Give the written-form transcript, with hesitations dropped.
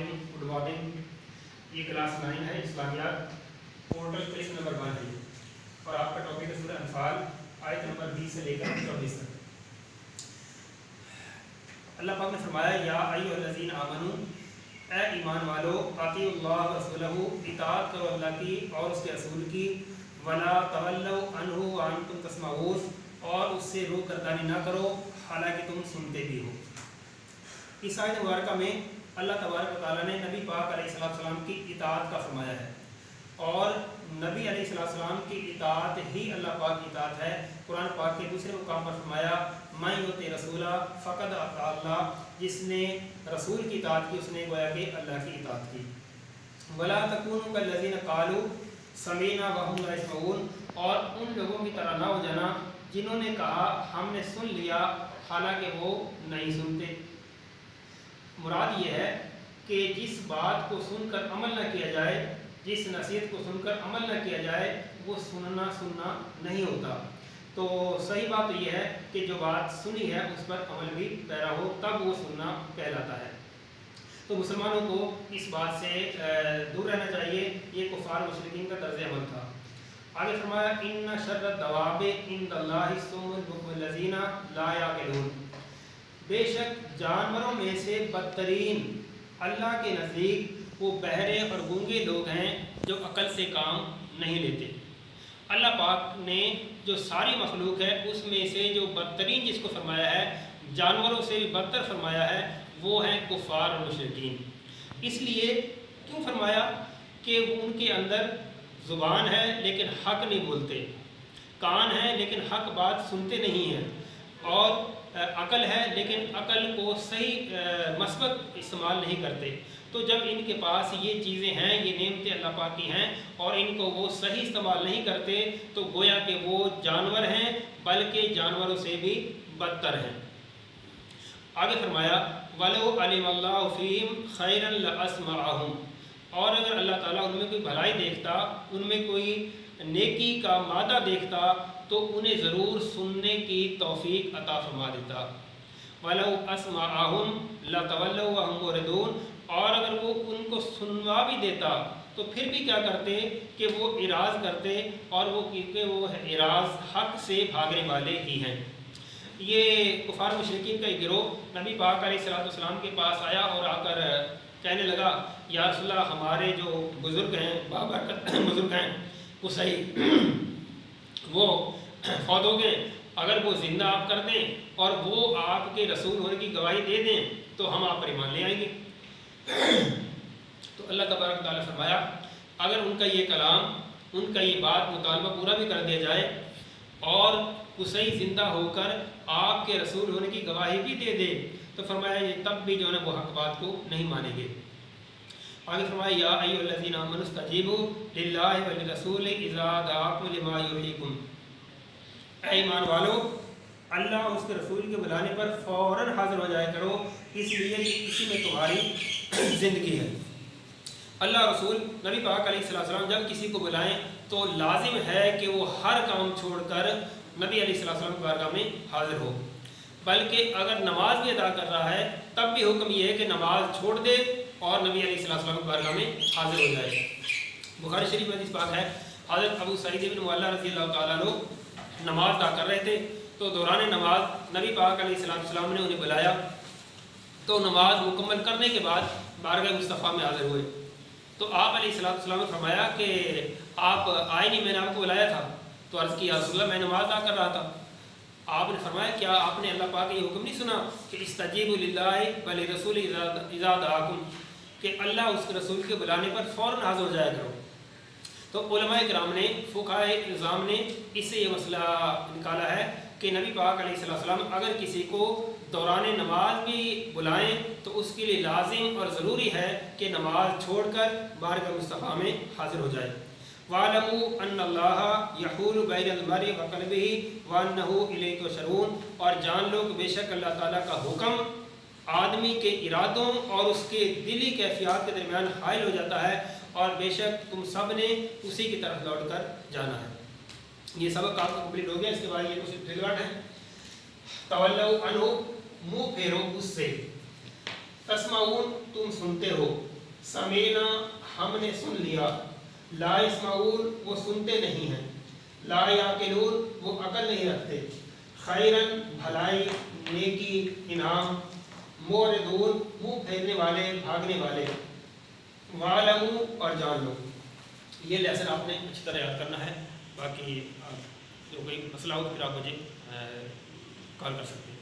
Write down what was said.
Good morning. ये class 9 है, इस्लामियात portal page number 1 है और आपका टॉपिक है सूरह अनफाल आयत नंबर 20 से लेकर 24 तक। अल्लाह पाक ने फरमाया, या अय्युहल्लज़ीना आमनू, ए ईमान वालो, अतीउल्लाह व रसूलहू, इताअत करो अल्लाह की और उसके रसूल की, वला तवल्लौ अन्हु व अंतुम तस्मऊन, और उससे रो गर्दानी ना करो हालांकि तुम सुनते भी हो। इस आयत मुबारका में अल्लाह तबारक व तआला ने नबी पाक अलैहिस्सलाम की इताअत का फरमाया है और नबी अलैहिस्सलाम की इताअत ही अल्लाह पाक की इताअत है। कुरान पाक के दूसरे मुकाम पर फरमाया, मैं युति रसूला फ़क़द अता अल्लाह, जिसने रसूल की इताअत की उसने गोया कि अल्लाह की इताअत की। वला तकूनु कल्लज़ीना क़ालू समीना व हुम ला यस्मऊन, और उन लोगों की तरह ना हो जाना जिन्होंने कहा हमने सुन लिया हालांकि वो नहीं सुनते। मुराद ये है कि जिस बात को सुनकर अमल न किया जाए, जिस नसीहत को सुनकर अमल न किया जाए, वो सुनना नहीं होता। तो सही बात तो ये है कि जो बात सुनी है उस पर अमल भी पैरा हो, तब वो सुनना कहलाता है। तो मुसलमानों को इस बात से दूर रहना चाहिए। ये कुफार मुशरिकीन का तर्ज़ अमल था। आगे फरमाया, इन्ना शर्र दवाबे इंदल्लाहि सुम्मुल बुक्मुल लज़ीना ला याक़िलून, बेशक जानवरों में से बदतरीन अल्लाह के नज़दीक वो बहरे और गूंगे लोग हैं जो अकल से काम नहीं लेते। अल्लाह पाक ने जो सारी मखलूक है उसमें से जो बदतरीन जिसको फरमाया है, जानवरों से भी बदतर फरमाया है, वो हैं कुफार और मुशरिकीन। इसलिए क्यों फरमाया कि उनके अंदर ज़ुबान है लेकिन हक़ नहीं बोलते, कान है लेकिन हक़ बात सुनते नहीं हैं, और अकल है लेकिन अकल को सही मस्बत इस्तेमाल नहीं करते। तो जब इनके पास ये चीज़ें हैं, ये नेमतें अल्लाह पाक की हैं, और इनको वो सही इस्तेमाल नहीं करते, तो गोया कि वो जानवर हैं बल्कि जानवरों से भी बदतर हैं। आगे फरमाया, वलो अलिमल्लाहु फ़ीहिम खैरन लअस्मअहुम, और अगर अल्लाह ताला उनमें कोई भलाई देखता, उनमें कोई नेकी का मादा देखता, तो उन्हें ज़रूर सुनने की तौफीक अता फरमा देता। वलो अस्मअहुम लतवल्लौ व हुम मुरिदून, और अगर वो उनको सुनवा भी देता तो फिर भी क्या करते कि वो इराज़ करते, और वो क्योंकि वो इराज़ हक़ से भागने वाले ही हैं। ये कुफार मुशरिकीन का एक गिरोह नबी पाक अलैहिस्सलाम के पास आया और आकर कहने लगा, या रसूलल्लाह, हमारे जो बुज़ुर्ग हैं, बाबरकत बुज़ुर्ग हैं कुसई, वो फौत हो गए, अगर वो ज़िंदा आप कर दें और वो आपके रसूल होने की गवाही दे दें तो हम आप पर ईमान ले आएंगे। तो अल्लाह तबारक तआला फरमाया, अगर उनका ये कलाम, उनका ये बात मुतालबा पूरा भी कर दिया जाए और कुसई ज़िंदा होकर आपके रसूल होने की गवाही भी दे दे, तो फरमाया ये तब भी जो है वो हक़ बात को नहीं मानेंगे। आगे फरमाया, या अय्युहल्लज़ीना आमनू इस्तजीबू लिल्लाहि व लिर्रसूलि इज़ा दआकुम लिमा युहयिकुम, ऐ ईमान वालो, अल्लाह और उसके रसूल के बुलाने पर फ़ौरन हाज़िर हो जाया करो, इसलिए इसी में तुम्हारी ज़िंदगी है। अल्लाह रसूल नबी पाक अलैहिस्सलाम जब किसी को बुलाएं तो लाजिम है कि वो हर काम छोड़कर नबी अलैहिस्सलाम की बारगाह में हाज़िर हो। बल्कि अगर नमाज भी अदा कर रहा है तब भी हुक्म ये है कि नमाज छोड़ दे और नबी अलैहिस्सलाम की बारगाह में हाज़िर हो जाए। बुखारी शरीफ में हदीस पाक है, हज़रत अबू सईद इब्न मुअल्ला रज़ियल्लाहु तआला अन्हु नमाज अदा कर रहे थे, तो दौरान नमाज नबी पाक अलैहिस्सलाम ने उन्हें बुलाया, तो नमाज मुकम्मल करने के बाद बारगाह मुस्तफ़ा में हाज़िर हुए। तो आप अलैहिस्सलाम ने फरमाया कि आप आए नहीं, मैंने आपको बुलाया था। तो अर्ज़ किया, या रसूलल्लाह, मैं नमाज अदा कर रहा था। आपने फरमाया, क्या आपने अल्लाह पाक का ये हुक्म नहीं सुना कि इस्तजीबू लिल्लाहि व लिर्रसूलि इज़ा दआकुम, कि अल्लाह उसके रसूल के बुलाने पर फ़ौरन हाज़िर हो जाया करो। तो उलमाए किराम ने, फ़ुक़हाए इज़ाम ने इससे ये मसला निकाला है कि नबी पाक अलैहिस्सलाम अगर किसी को दौरान नमाज भी बुलाएं तो उसके लिए लाजिम और ज़रूरी है कि नमाज छोड़कर बारगाह मुस्तफ़ा में हाज़िर हो जाए। वालमू अन्नल्लाह यहूलु बैनल मर्इ व क़ल्बिही व अन्नहु इलैहि तुहशरून, और जान लो कि बेशक अल्लाह ताला का हुक्म आदमी के इरादों और उसके दिली कैफियत के दरमियान हाइल हो जाता है, और बेशक तुम सब ने उसी की तरफ लौट कर जाना है। ये सबक आपका कंप्लीट हो गया। इसके बाद ये कुछ रिजल्ट है, तवल्लौ अन्हु, मुँह फेरो उससे, तस्माऊन, तुम सुनते हो, سمینا ہم نے سن لیا، لا یسمعون وہ سنتے نہیں ہیں، لا یعقلون وہ عقل نہیں رکھتے، خیرن بھلائی نیکی انعام، معرضون منہ پھیرنے والے بھاگنے والے، وعلموا اور جان لو۔ یہ لیسن آپ نے اچھی طرح یاد کرنا ہے، باقی جو کوئی مسئلہ ہو تو پھر آپ مجھے کال کر سکتے ہیں۔